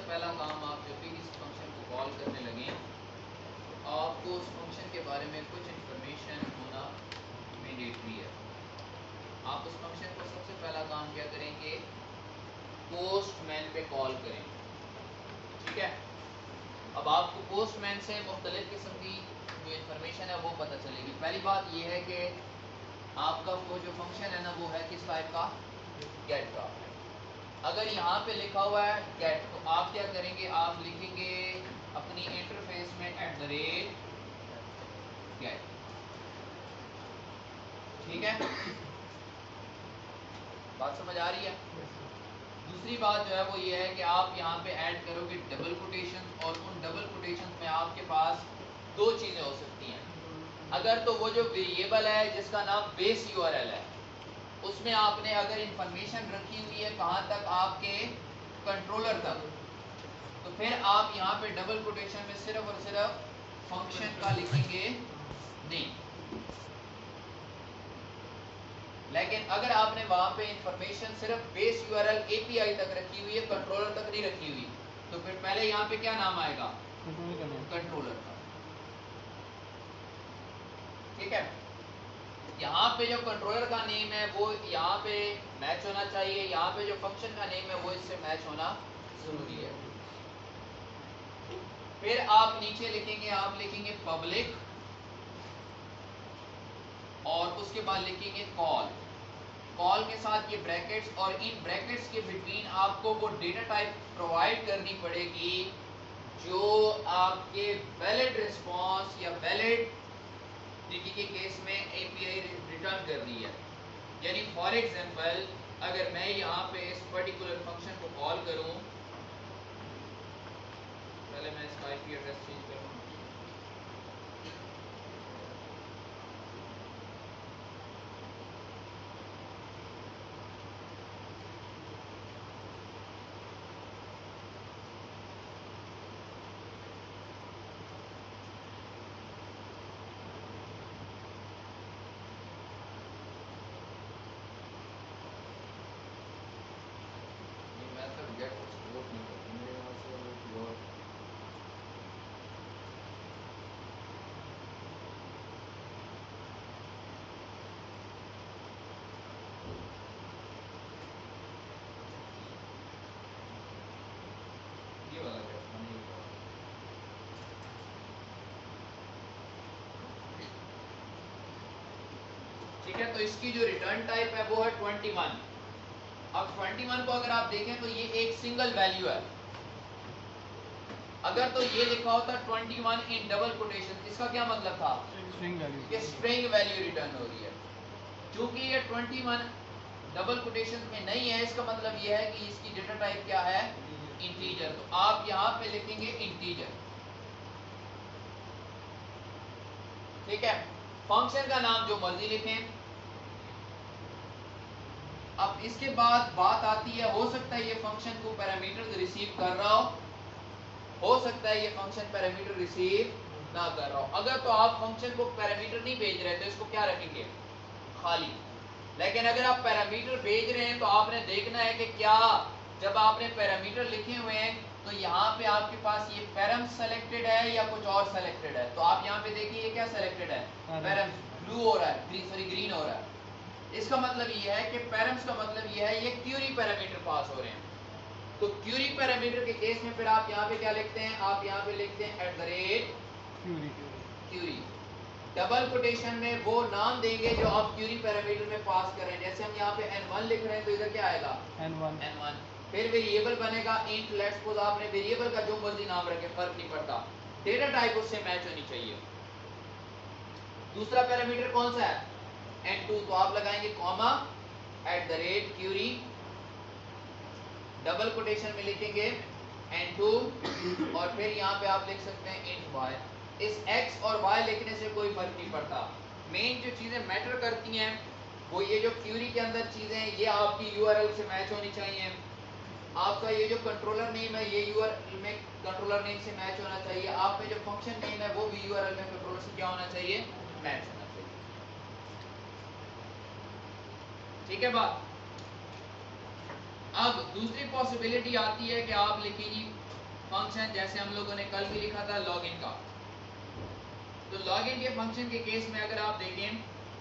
पहला काम, आप जब भी किसी फंक्शन को कॉल करने लगें, आपको उस फंक्शन के बारे में कुछ इंफॉर्मेशन होना मैंडेटरी है। आप उस फंक्शन को सबसे पहला काम क्या करेंगे, पोस्टमैन पे कॉल करें। ठीक है, अब आपको पोस्टमैन से मुख्तलिफ किस्म की जो इंफॉर्मेशन है वो पता चलेगी। पहली बात ये है कि आपका वो जो फंक्शन है ना वो है किस टाइप का, गेट का। अगर यहाँ पे लिखा हुआ है गेट, तो आप क्या करेंगे, आप लिखेंगे अपनी इंटरफेस में @get। ठीक है, बात समझ आ रही है? दूसरी बात जो है वो ये है कि आप यहाँ पे ऐड करोगे डबल कोटेशन, और उन डबल कोटेशन में आपके पास दो चीज़ें हो सकती हैं। अगर तो वो जो वेरिएबल है जिसका नाम बेस यूआरएल है, उसमें आपने अगर इंफॉर्मेशन रखी हुई है कहाँ तक, आपके कंट्रोलर तक, तो फिर आप यहाँ पे डबल कोटेशन में सिर्फ और सिर्फ फंक्शन का लिखेंगे नहीं। लेकिन अगर आपने वहां पे इंफॉर्मेशन सिर्फ बेस यूआरएल एपीआई तक रखी हुई है, कंट्रोलर तक नहीं रखी हुई, तो फिर पहले यहाँ पे क्या नाम आएगा, कंट्रोलर का। ठीक है, यहाँ पे जो कंट्रोलर का नेम है वो यहाँ पे मैच होना चाहिए, यहाँ पे जो फंक्शन का नेम है वो इससे मैच होना जरूरी है। फिर आप नीचे लिखेंगे, आप लिखेंगे पब्लिक, और उसके बाद लिखेंगे कॉल। कॉल के साथ ये ब्रैकेट्स, और इन ब्रैकेट्स के बिटवीन आपको वो डेटा टाइप प्रोवाइड करनी पड़ेगी जो आपके वैलिड रिस्पांस या वैलिड डीटी के केस में एपीआई रिटर्न कर रही है। यानी फॉर एग्जांपल अगर मैं यहाँ पे इस पर्टिकुलर फंक्शन को कॉल करूँ, पहले मैं इसका आईपी एड्रेस चेंज करूँ। ठीक है, तो इसकी जो रिटर्न टाइप है वो है 21। अब 21 को अगर आप देखें तो ये एक सिंगल वैल्यू है। अगर तो ये लिखा होता 21 इन डबल कोटेशन, इसका क्या मतलब था, स्ट्रिंग वैल्यू, कि स्ट्रिंग वैल्यू रिटर्न हो रही है। क्योंकि ये 21 डबल कोटेशन में नहीं है, इसका मतलब ये है कि इसकी डेटा टाइप क्या है, इंटीजर। तो आप यहाँ पे लिखेंगे इंटीजर। ठीक है, फंक्शन का नाम जो मर्जी लिखें। अब इसके बाद बात आती है, हो सकता है ये फंक्शन को पैरामीटर्स रिसीव कर रहा हो सकता है ये फंक्शन पैरामीटर रिसीव ना कर रहा हो। अगर तो आप फंक्शन को पैरामीटर नहीं भेज रहे तो इसको क्या रखेंगे, खाली। लेकिन अगर आप पैरामीटर भेज रहे हैं तो आपने देखना है कि क्या जब आपने पैरामीटर लिखे हुए हैं तो यहाँ पे आपके पास ये पैरम सेलेक्टेड है या कुछ और सेलेक्टेड है। तो आप यहाँ पे देखिए ये क्या सेलेक्टेड है, पैरम ब्लू हो रहा है, ग्रीन हो रहा है। इसका मतलब ये है कि पैरम्स का मतलब ये है ये क्यूरी पैरामीटर पास हो रहे हैं। तो क्यूरी पैरामीटर के केस में फिर आप यहाँ पे क्या लिखते हैं, आप यहाँ पे लिखते हैं @क्यूरी। डबल कोटेशन में वो नाम देंगे जो आप क्यूरी पैरामीटर में पास कर रहे हैं। जैसे हम यहाँ पे n1 लिख रहे हैं तो इधर क्या आएगा, n1। फिर वेरिएबल बनेगा इंट, लेट्स सपोज आपने वेरिएबल का जो मर्जी नाम रखे, फर्क नहीं पड़ता, डेटा टाइप उससे मैच होनी चाहिए। दूसरा पैरामीटर कौन सा है, n2, तो आप लगाएंगे कॉमा @क्यूरी, डबल कोटेशन में लिखेंगे n2, और फिर यहाँ पे आप लिख सकते हैं int y। इस x और y लिखने से कोई फर्क नहीं पड़ता। मेन जो चीजें मैटर करती हैं वो ये जो क्यूरी के अंदर चीजें हैं ये आपकी यूआरएल से मैच होनी चाहिए। आपका ये जो कंट्रोलर नेम है ये यूआरएल में कंट्रोलर नेम से मैच होना चाहिए। आप में जो फंक्शन नेम है वो भी यूआरएल में कंट्रोलर से क्या होना चाहिए, मैच होना चाहिए। ठीक है बात। अब दूसरी पॉसिबिलिटी आती है कि आप लिखिए जी फंक्शन जैसे हम लोगों ने कल भी लिखा था लॉगिन का, तो लॉगिन के फंक्शन के केस में अगर आप देखें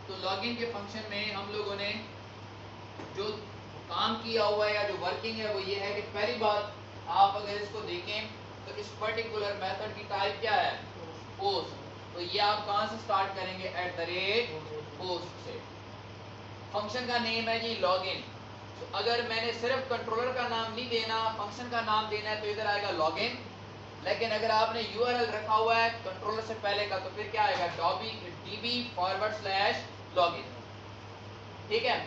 तो लॉगिन के फंक्शन में हम लोगों ने जो काम किया हुआ है या जो वर्किंग है वो ये है कि पहली बात आप अगर इसको देखें तो इस पर्टिकुलर मेथड की टाइप क्या है, पोस्ट। तो ये आप कहां से स्टार्ट करेंगे, @पोस्ट से। फंक्शन का नेम है जी लॉगिन। तो अगर मैंने सिर्फ कंट्रोलर का नाम नहीं देना, फंक्शन का नाम देना है तो इधर आएगा लॉगिन। लेकिन अगर आपने यूआरएल रखा हुआ है कंट्रोलर से पहले का तो फिर क्या आएगा, db/login। ठीक है।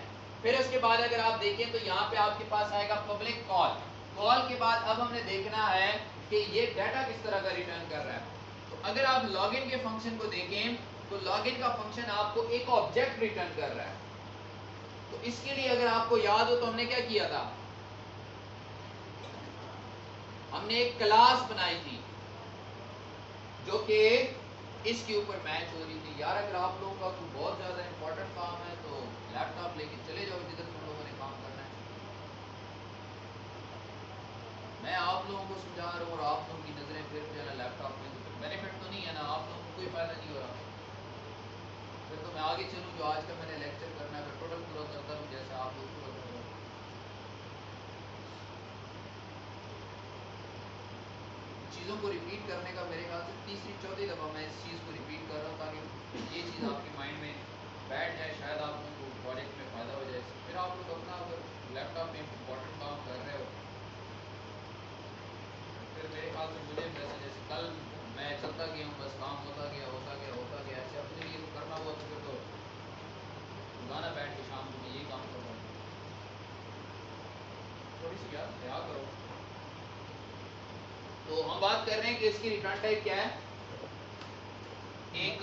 फिर उसके बाद अगर आप देखें तो यहाँ पे आपके पास आएगा पब्लिक कॉल। कॉल के बाद अब हमने देखना है कि ये डाटा किस तरह का रिटर्न कर रहा है। तो अगर आप लॉगिन के फंक्शन को देखें तो लॉगिन का फंक्शन आपको एक ऑब्जेक्ट रिटर्न कर रहा है। तो इसके लिए अगर आपको याद हो तो हमने क्या किया था, हमने एक क्लास बनाई थी जो कि इसके ऊपर मैच हो रही थी। यार अगर आप लोगों का कोई बहुत ज्यादा इंपॉर्टेंट काम है तो लैपटॉप लेके चले जाओ जिधर तुम लोगों ने काम करना है। मैं आप लोगों को समझा रहा हूँ और आप लोगों की नजरें फिर जो है ना लैपटॉप में, तो बेनिफिट तो नहीं है ना, आप लोगों को कोई फायदा नहीं हो रहा। फिर तो मैं आगे चलूँ, जो आज का मैंने लेक्चर करना है टोटल पूरा करता हूँ जैसे आप लोग पूरा कर रहे हो। चीज़ों को रिपीट करने का मेरे ख्याल से तीसरी चौथी दफ़ा मैं इस चीज़ को रिपीट कर रहा हूँ ताकि ये चीज़ आपके माइंड में बैठ जाए, शायद आप लोगों को प्रोजेक्ट में फ़ायदा हो जाए। फिर आप लोग अपना अगर लैपटॉप में इंपॉर्टेंट काम कर रहे हो फिर मेरे ख्याल से मुझे जैसे जैसे कल मैं चलता गया हूँ, बस काम होता गया ऐसे अपने लिए तो करना हुआ तो फिर तो गाना बैठ के शाम को ये काम कर रहा हूँ। थोड़ी सी यार क्या करो। तो हम बात कर रहे हैं कि इसकी रिटर्न टाइप क्या है, एक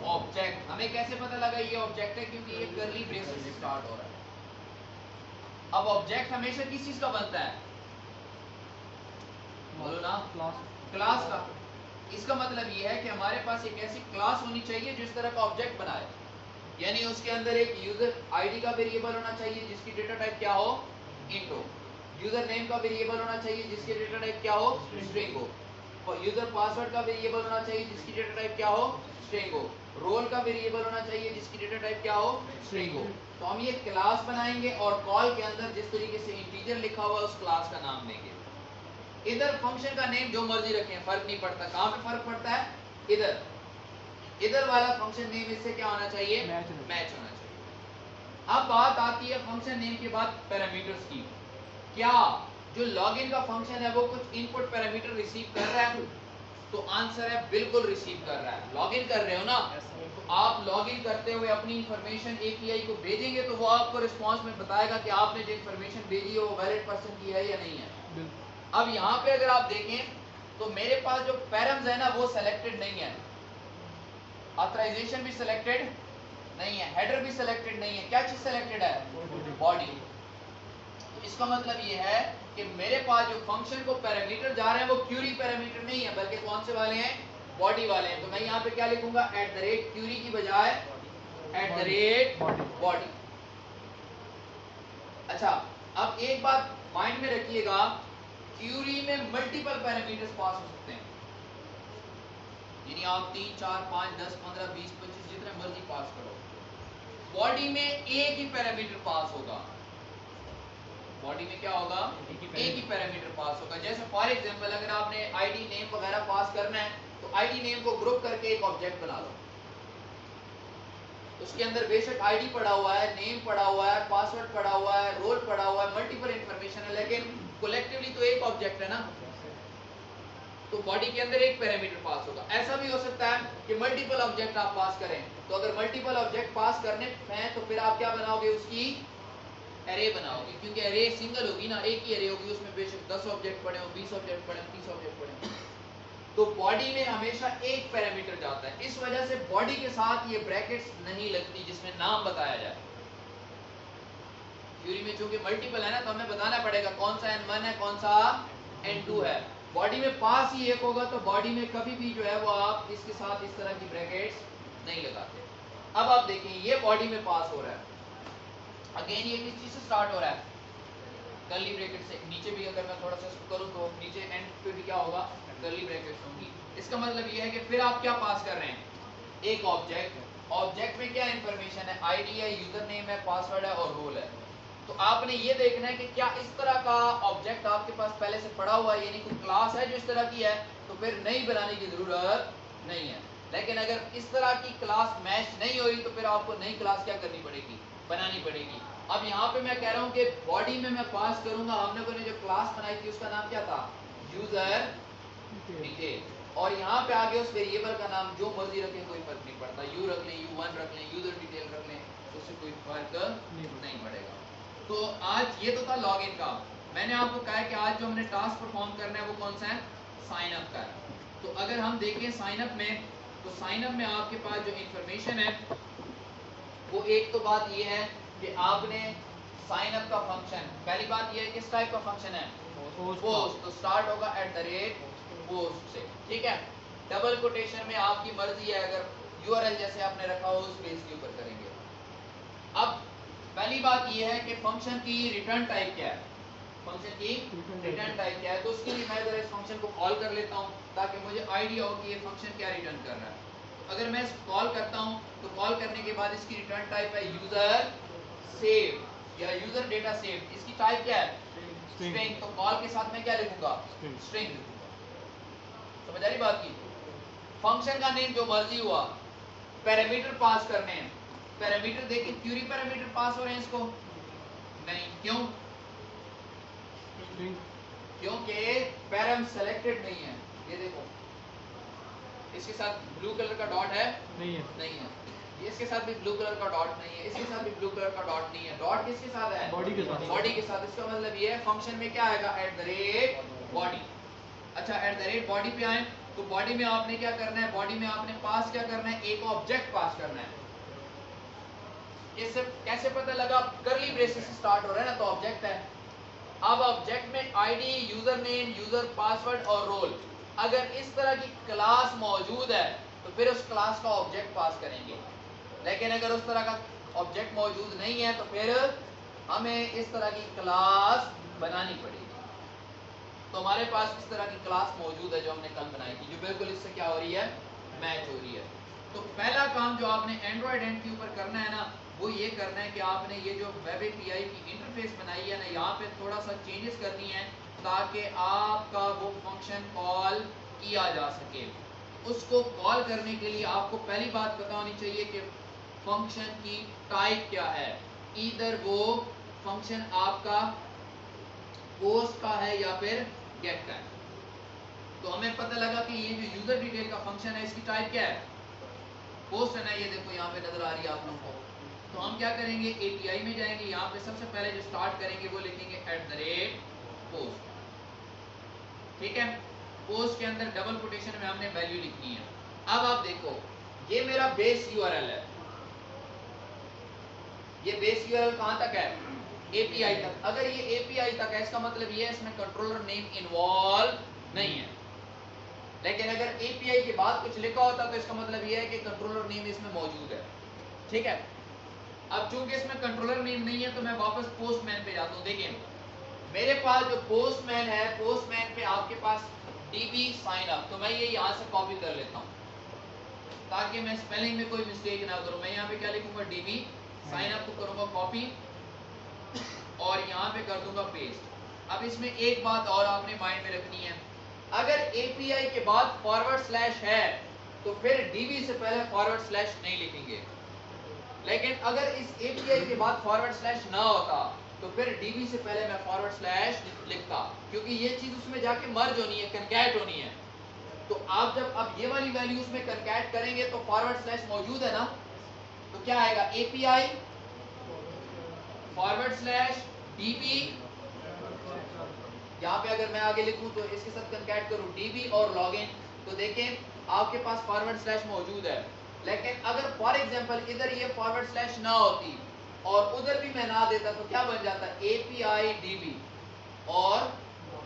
ऑब्जेक्ट। हमें कैसे पता लगा ये ऑब्जेक्ट है, क्योंकि ये कर्ली ब्रेसेस से स्टार्ट हो रहा है। अब ऑब्जेक्ट हमेशा किस चीज का बनता है, बोलो ना, क्लास का। इसका मतलब ये है कि हमारे पास एक ऐसी क्लास होनी चाहिए जो इस तरह का ऑब्जेक्ट बनाए, यानी उसके अंदर एक यूजर आईडी का वेरिएबल होना चाहिए जिसकी डेटा टाइप क्या हो, इंट हो। यूजर नेम का वेरिएबल होना चाहिए जिसकी डेटा टाइप क्या हो, स्ट्रिंग हो। और यूजर पासवर्ड का वेरिएबल होना चाहिए जिसकी डेटा टाइप क्या हो, स्ट्रिंग हो। रोल का वेरिएबल होना चाहिए जिसकी डेटा टाइप क्या हो, स्ट्रिंग हो। तो हम ये क्लास बनाएंगे और कॉल के अंदर जिस तरीके से इंटीजर लिखा हुआ है उस क्लास का नाम देंगे। इधर फंक्शन का नेम जो मर्जी रखें, फर्क नहीं पड़ता। कहां पे फर्क पड़ता है, इधर वाला फंक्शन नेम इससे क्या होना चाहिए, मैच होना चाहिए। अब बात आती है फंक्शन नेम के बाद पैरामीटर्स की। क्या जो लॉगिन का फंक्शन है वो कुछ इनपुट पैरामीटर रिसीव कर रहा है, तो आंसर है बिल्कुल रिसीव कर रहा है। लॉगिन कर रहे हो ना, तो आप लॉगिन करते हुए अपनी इंफॉर्मेशन एपीआई को भेजेंगे तो वो आपको रिस्पांस में बताएगा कि आपने जो इंफॉर्मेशन भेजी है वो वैलिड पर्सन की है या नहीं है। अब यहाँ पे अगर आप देखें तो मेरे पास जो पैरम्स है ना वो सिलेक्टेड नहीं है, ऑथराइजेशन भी सिलेक्टेड नहीं है, हेडर भी सिलेक्टेड नहीं है। क्या चीज सिलेक्टेड है, बॉडी। तो इसका मतलब ये है कि मेरे पास जो फंक्शन को पैरामीटर जा रहे हैं वो क्यूरी पैरामीटर नहीं है बल्कि कौन से वाले हैं, बॉडी वाले हैं। तो मैं यहाँ पे क्या लिखूंगा, @क्यूरी की बजाय @बॉडी। अच्छा, अब एक बात माइंड में रखिएगा, क्यूरी में मल्टीपल पैरामीटर्स पास हो सकते हैं, यानी आप 3, 4, 5, 10, 15, 20, 25 जितने मर्जी पास करो। बॉडी में एक ही पैरामीटर पास होगा, बॉडी में क्या होगा, एक ही पैरामीटर पास होगा। जैसे फॉर एग्जांपल अगर आपने आईडी नेम वगैरह पास करना है तो आईडी नेम को ग्रुप करके एक ऑब्जेक्ट बना लो। उसके अंदर बेशक आईडी पड़ा हुआ है, नेम पड़ा हुआ है, पासवर्ड पड़ा हुआ है, रोल पड़ा हुआ है, मल्टीपल इंफॉर्मेशन है, लेकिन कलेक्टिवली तो एक ऑब्जेक्ट है ना। तो बॉडी के अंदर एक पैरामीटर पास होगा। ऐसा भी हो सकता है कि मल्टीपल ऑब्जेक्ट आप पास करें। तो अगर मल्टीपल ऑब्जेक्ट पास करने हैं तो फिर आप क्या बनाओगे, उसकी एरे बनाओगे, क्योंकि एरे सिंगल होगी ना, एक ही एरे होगी, उसमें बेशक 10 ऑब्जेक्ट पड़े हो, 20 ऑब्जेक्ट पड़े हो, 30 ऑब्जेक्ट पड़े हो। तो बॉडी में हमेशा एक पैरामीटर जाता है, इस वजह से बॉडी के साथ ये ब्रैकेट्स नहीं लगती जिसमें नाम बताया जाए। क्यूरी में चूंकि मल्टीपल है ना तो हमें बताना पड़ेगा कौन सा n1 है, कौन सा n2 है। बॉडी में पास ही एक होगा तो बॉडी में कभी भी जो है वो आप इसके साथ इस तरह की ब्रैकेट्स नहीं लगाते। अब आप देखें ये बॉडी में पास हो रहा है, अगेन ये किस चीज से स्टार्ट हो रहा है, कर्ली ब्रैकेट से। नीचे भी अगर मैं थोड़ा सा इसको करूं तो नीचे एंड क्या होगा, कर्ली ब्रैकेट्स होंगी। इसका मतलब ये है कि फिर आप क्या पास कर रहे हैं, एक ऑब्जेक्ट। ऑब्जेक्ट में क्या इंफॉर्मेशन है, आईडी है, यूजर नेम है, पासवर्ड है और रोल है। तो आपने ये देखना है कि क्या इस तरह का ऑब्जेक्ट आपके पास पहले से पड़ा हुआ है, यानी कोई क्लास है जो इस तरह की है, तो फिर नई बनाने की जरूरत नहीं है। लेकिन अगर इस तरह की क्लास मैच नहीं हुई तो फिर आपको नई क्लास क्या करनी पड़ेगी, बनानी पड़ेगी। अब यहाँ पे मैं कह रहा हूँ कि बॉडी में मैं पास करूंगा, हमने को जो क्लास बनाई थी उसका नाम क्या था, यूजर डिटेल, और यहाँ पे आगे उस वेरिएबल का नाम जो मर्जी रखें कोई फर्क नहीं पड़ता, यू रख लें, u1 रख लें, यूजर डिटेल रख लें, उससे कोई फर्क नहीं पड़ेगा। तो आज ये तो था लॉगिन का। मैंने आपको कहा है कि आज जो हमने टास्क परफॉर्म करना है वो कौन सा है, साइन अप का है। तो अगर हम देखें साइन अप में, तो साइन अप में आपके पास जो इंफॉर्मेशन है वो एक तो बात ये है कि आपने साइन अप का फंक्शन, पहली बात ये है किस टाइप का फंक्शन है, पोस्ट, तो स्टार्ट होगा @पोस्ट से, ठीक है। डबल कोटेशन में आपकी मर्जी है, अगर यूआरएल जैसे आपने रखा हो उस पेज के ऊपर करेंगे। अब पहली बात ये है कि फंक्शन की रिटर्न टाइप क्या है, फंक्शन की रिटर्न टाइप क्या है। तो उसके लिए मैं जरा इस फंक्शन को कॉल कर लेता हूं ताकि मुझे आइडिया हो कि ये फंक्शन क्या रिटर्न कर रहा है। तो अगर मैं इसको कॉल करता हूं तो कॉल करने के बाद इसकी रिटर्न टाइप है यूजर सेव या यूजर डेटा सेव। इसकी टाइप क्या है, स्ट्रिंग। तो कॉल के साथ मैं क्या लिखूंगा, स्ट्रिंग लिखूंगा। समझ आ रही बात की। फंक्शन का नेम जो मर्जी हुआ, पैरामीटर पास करने हैं, पैरामीटर देखिए क्यूरी पैरामीटर पास हो रहे हैं इसको नहीं, क्यों, क्योंकि पैरम सेलेक्टेड नहीं है। ये देखो इसके साथ ब्लू कलर का डॉट है, नहीं है। इसके साथ भी ब्लू कलर का डॉट नहीं है, इसके साथ भी ब्लू कलर का डॉट नहीं है। डॉट किसके साथ है, बॉडी के साथ, बॉडी के साथ। इसका मतलब ये है फंक्शन में क्या आएगा, @बॉडी। अच्छा @बॉडी पे आए तो बॉडी में आपने क्या करना है, बॉडी में आपने पास क्या करना है, एक ऑब्जेक्ट पास करना है। इससे कैसे पता लगा, कर्ली ब्रेसेस से स्टार्ट हो रहा है ना, तो ऑब्जेक्ट है। अब ऑब्जेक्ट में ID, user name, user password और रोल, अगर इस तरह की क्लास मौजूद है तो फिर उस क्लास का ऑब्जेक्ट पास करेंगे। लेकिन अगर उस तरह का ऑब्जेक्ट मौजूद नहीं है तो फिर हमें इस तरह की क्लास बनानी पड़ेगी। तो हमारे पास इस तरह की क्लास मौजूद है जो हमने कल बनाई थी, जो बिल्कुल इससे क्या हो रही है, मैच हो रही है। तो पहला काम जो आपने एंड्रॉइड एंड के ऊपर करना है ना, वो ये करना है कि आपने ये जो वेब एपीआई की इंटरफेस बनाई है ना, यहाँ पे थोड़ा सा चेंजेस करनी है ताकि आपका वो फंक्शन कॉल किया जा सके। उसको कॉल करने के लिए आपको पहली बात पता होनी चाहिए कि फंक्शन की टाइप क्या है। इधर वो फंक्शन आपका पोस्ट का है या फिर गेट का है। तो हमें पता लगा कि ये जो यूजर डिटेल का फंक्शन है इसकी टाइप क्या है, पोस्ट है ना, ये देखो यहाँ पे नजर आ रही है आप लोगों को। तो हम क्या करेंगे, एपीआई में जाएंगे, यहाँ पे सबसे पहले जो स्टार्ट करेंगे वो लिखेंगे @पोस्ट, ठीक है। पोस्ट के अंदर डबल कोटेशन में हमने वैल्यू लिखनी है। अब आप देखो ये मेरा बेस यूआरएल है, ये बेस यूआरएल कहां तक है, एपीआई तक। अगर ये एपीआई तक है इसका मतलब ये है इसमें कंट्रोलर नेम इन्वॉल्व नहीं है। लेकिन अगर एपीआई के बाद कुछ लिखा होता तो इसका मतलब ये है कि कंट्रोलर नेम इसमें मौजूद है, ठीक है। अब चूंकि इसमें कंट्रोलर नेम नहीं है तो मैं वापस पोस्टमैन पे जाता हूँ। देखिए मेरे पास जो पोस्टमैन है, पोस्टमैन पे आपके पास डीबी साइन अप, तो मैं ये यहाँ से कॉपी कर लेता हूँ ताकि मैं स्पेलिंग में कोई मिस्टेक ना करूँ। मैं यहाँ पे क्या लिखूंगा, डीबी साइन अप को करूंगा कॉपी और यहाँ पे कर दूंगा पेस्ट। अब इसमें एक बात और आपने माइंड में रखनी है, अगर एपीआई के बाद फॉरवर्ड स्लैश है तो फिर डीबी से पहले फॉरवर्ड स्लैश नहीं लिखेंगे। लेकिन अगर इस एपीआई के बाद फॉरवर्ड स्लैश ना होता तो फिर डीबी से पहले मैं फॉरवर्ड स्लैश लिखता, क्योंकि ये चीज उसमें जाके मर्ज होनी है, कनकैट होनी है। तो आप जब अब ये वाली वैल्यूज में कनकैट करेंगे तो फॉरवर्ड स्लैश मौजूद है ना, तो क्या आएगा, एपीआई फॉरवर्ड स्लैश डीबी। यहाँ पे अगर मैं आगे लिखूं तो इसके साथ कनकैट करूं डीबी और लॉगिन, तो देखें आपके पास फॉरवर्ड स्लैश मौजूद है। लेकिन अगर फॉर एग्जांपल इधर ये फॉरवर्ड स्लैश ना होती और उधर भी मैं ना देता तो क्या बन जाता, एपीआई डीबी और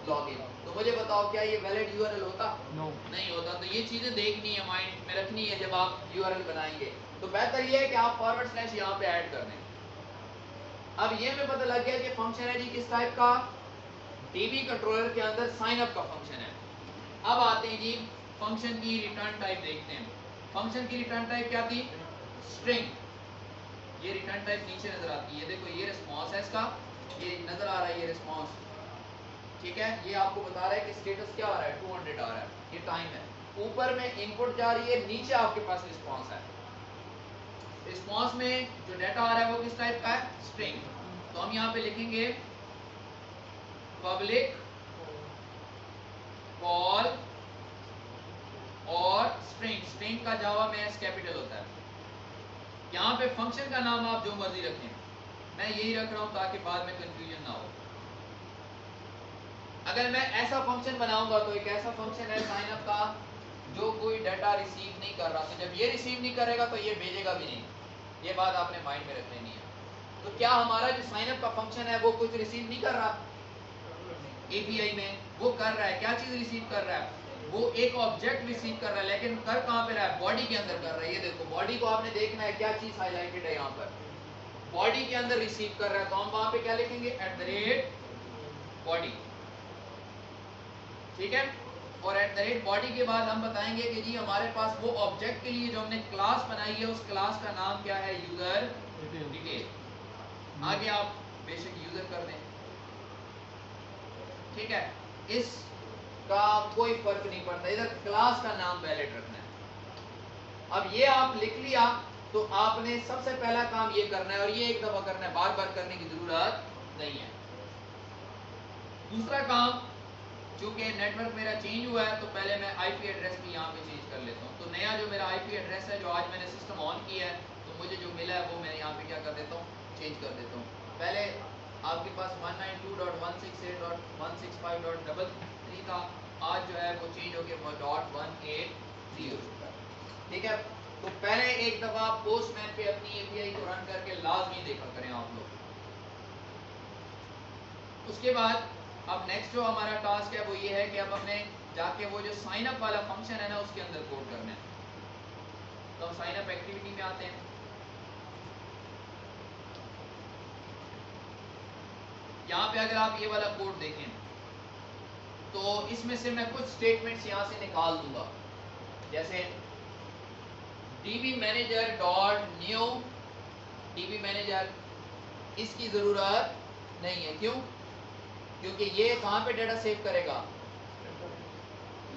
लॉगिन। तो मुझे बताओ क्या ये वैलिड यूआरएल होता, नहीं होता। तो ये चीजें देखनी है, माइंड में रखनी है जब आप यूआरएल बनाएंगे। तो बेहतर ये है कि आप फॉरवर्ड स्लैश यहाँ पे ऐड कर दें। अब ये हमें पता लग गया कि फंक्शन है जी किस टाइप का, डीबी कंट्रोलर के अंदर साइन अप का फंक्शन है। अब आते हैं जी फंक्शन की रिटर्न टाइप देखते हैं। फंक्शन की रिटर्न टाइप क्या थी? स्ट्रिंग। ये रिटर्न टाइप नीचे नजर आती है, देखो ये रिस्पांस है इसका, ये नजर आ रहा है ये रिस्पांस, ठीक है। ये आपको बता रहा है कि स्टेटस क्या आ रहा है, 200 आ रहा है, ये टाइम है। ऊपर में इनपुट जा रही है, नीचे आपके पास रिस्पांस है। रिस्पांस में जो डाटा आ रहा है वो किस टाइप का है? स्ट्रिंग। तो हम यहाँ पे लिखेंगे पब्लिक कॉल और स्ट्रिंग। स्ट्रिंग का जावा में एस कैपिटल होता है। यहाँ पे फंक्शन का नाम आप जो मर्जी रखें, मैं यही रख रहा हूं ताकि बाद में कंफ्यूजन ना हो। अगर मैं ऐसा फंक्शन बनाऊंगा तो एक ऐसा फंक्शन है साइन अप का जो कोई डाटा रिसीव नहीं कर रहा, तो जब ये रिसीव नहीं करेगा तो ये भेजेगा भी नहीं। ये बात आपने माइंड में रख लेनी है। तो क्या हमारा जो साइन अप का फंक्शन है वो कुछ रिसीव नहीं कर रहा? एपीआई में वो कर रहा है। क्या चीज रिसीव कर रहा है? वो एक ऑब्जेक्ट रिसीव कर रहा है, लेकिन कर कहां पे रहा है? बॉडी के अंदर कर रहा है। ये देखो बॉडी को आपने देखना है, क्या चीज हाईलाइटेड है यहाँ पर, बॉडी के अंदर रिसीव कर रहा है। तो हम वहां पे क्या लिखेंगे? @बॉडी, ठीक है। और @बॉडी के बाद हम बताएंगे कि जी हमारे पास वो ऑब्जेक्ट के लिए जो हमने क्लास बनाई है उस क्लास का नाम क्या है? User detail. आगे आप बेशक यूजर कर दें, ठीक है, इसका कोई फर्क नहीं पड़ता, इधर क्लास का नाम वैलिड रखना है। अब ये आप लिख लिया तो आपने सबसे पहला काम ये करना है, और ये एक दफा करना है, बार बार करने की जरूरत नहीं है। दूसरा काम, चूंकि नेटवर्क मेरा चेंज हुआ है तो पहले मैं आईपी एड्रेस भी यहाँ पे चेंज कर लेता हूँ। तो नया जो मेरा आईपी एड्रेस है, जो आज मैंने सिस्टम ऑन किया है, तो मुझे जो मिला है वो मैं यहाँ पे क्या कर देता हूँ? चेंज कर देता हूँ। पहले आपके पास 192.168.165.33 था, आज जो है वो चेंज होकर .180, ठीक है। तो पहले एक दफा पोस्टमैन पे अपनी एपीआई को रन करके लाजमी देखा करें आप लोग। उसके बाद अब नेक्स्ट जो हमारा टास्क है वो ये है कि अब हमने जाके वो जो साइन अप वाला फंक्शन है ना उसके अंदर कोड करना है। तो हम साइन अप एक्टिविटी में आते हैं। यहाँ पे अगर आप ये वाला कोड देखें तो इसमें से मैं कुछ स्टेटमेंट्स यहाँ से निकाल दूंगा, जैसे dbmanager.new dbmanager, इसकी जरूरत नहीं है। क्यों? क्योंकि ये कहां पे डाटा सेव करेगा?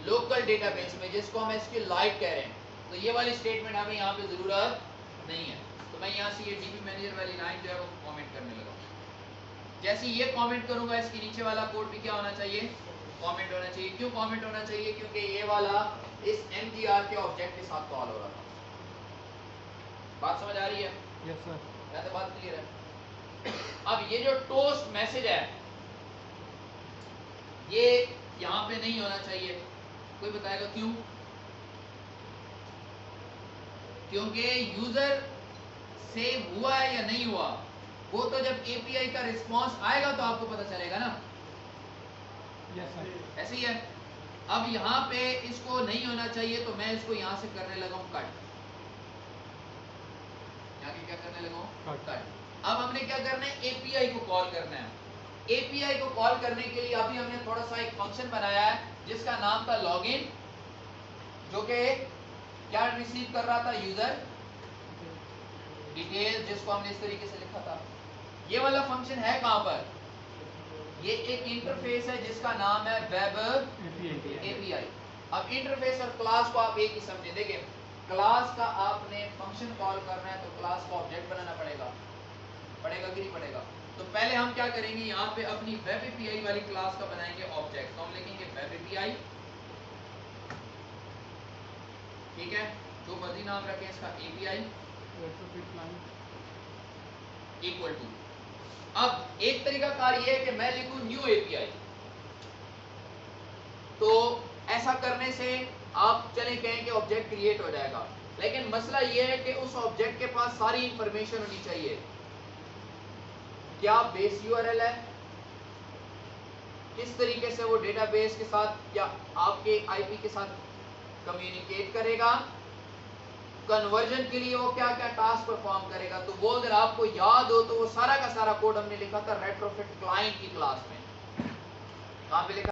लोकल डेटाबेस में, जिसको हम SQLite कह रहे हैं। तो ये वाली स्टेटमेंट हमें यहाँ पे जरूरत नहीं है। तो मैं यहाँ से ये dbmanager वाली लाइन जो है वो कमेंट करने लगा। जैसे ये कमेंट करूंगा, इसके नीचे वाला कोड भी क्या होना चाहिए? कमेंट होना चाहिए। क्यों कमेंट होना चाहिए? क्योंकि ये वाला इस mgr के ऑब्जेक्ट के साथ कॉल हो रहा था। बात समझ आ रही है? Yes sir. क्या तो बात क्लियर है? अब ये जो टोस्ट मैसेज है ये यहाँ पे नहीं होना चाहिए। कोई बताएगा क्यों? क्योंकि यूजर सेव हुआ है या नहीं हुआ वो तो जब एपीआई का रिस्पांस आएगा तो आपको पता चलेगा ना। Yes sir. ऐसे ही है। अब यहाँ पे इसको नहीं होना चाहिए तो मैं इसको यहाँ से करने लगा हूँ कट। यहाँ क्या करने लगा हूँ? कट। अब हमने क्या करना है? एपीआई को कॉल करना है। एपीआई को कॉल करने के लिए अभी हमने थोड़ा सा एक फंक्शन बनाया है जिसका नाम था लॉगिन, जो कि क्या रिसीव कर रहा था? यूजर डिटेल, जिसको हमने इस तरीके से लिखा था। ये वाला फंक्शन है कहां पर? ये एक इंटरफेस है जिसका नाम है वेब एपीआई। अब इंटरफेस और क्लास को आप एक ही समझे। देखिए क्लास का आपने फंक्शन कॉल करना है तो क्लास का ऑब्जेक्ट बनाना पड़ेगा, पड़ेगा कि नहीं पड़ेगा? तो पहले हम क्या करेंगे, यहाँ पे अपनी वेब एपीआई वाली क्लास का बनाएंगे ऑब्जेक्ट। तो हम लिखेंगे वेब एपीआई, ठीक है, जो मर्जी नाम रखें इसका, एपीआई इक्वल टू। अब एक तरीका कार ये है कि मैं लिखूं न्यू एपीआई। तो ऐसा करने से आप चले कहें कि ऑब्जेक्ट क्रिएट हो जाएगा, लेकिन मसला ये है कि उस ऑब्जेक्ट के पास सारी इंफॉर्मेशन होनी चाहिए। क्या बेस यूआरएल है, किस तरीके से वो डेटाबेस के साथ या आपके आईपी के साथ कम्युनिकेट करेगा, कन्वर्जन के लिए वो क्या क्या टास्क परफॉर्म करेगा। तो वो अगर आपको याद हो तो वो सारा का सारा कोड हमने लिखा था रेट्रोफिट क्लाइंट की क्लास में। कहां पे लिखा?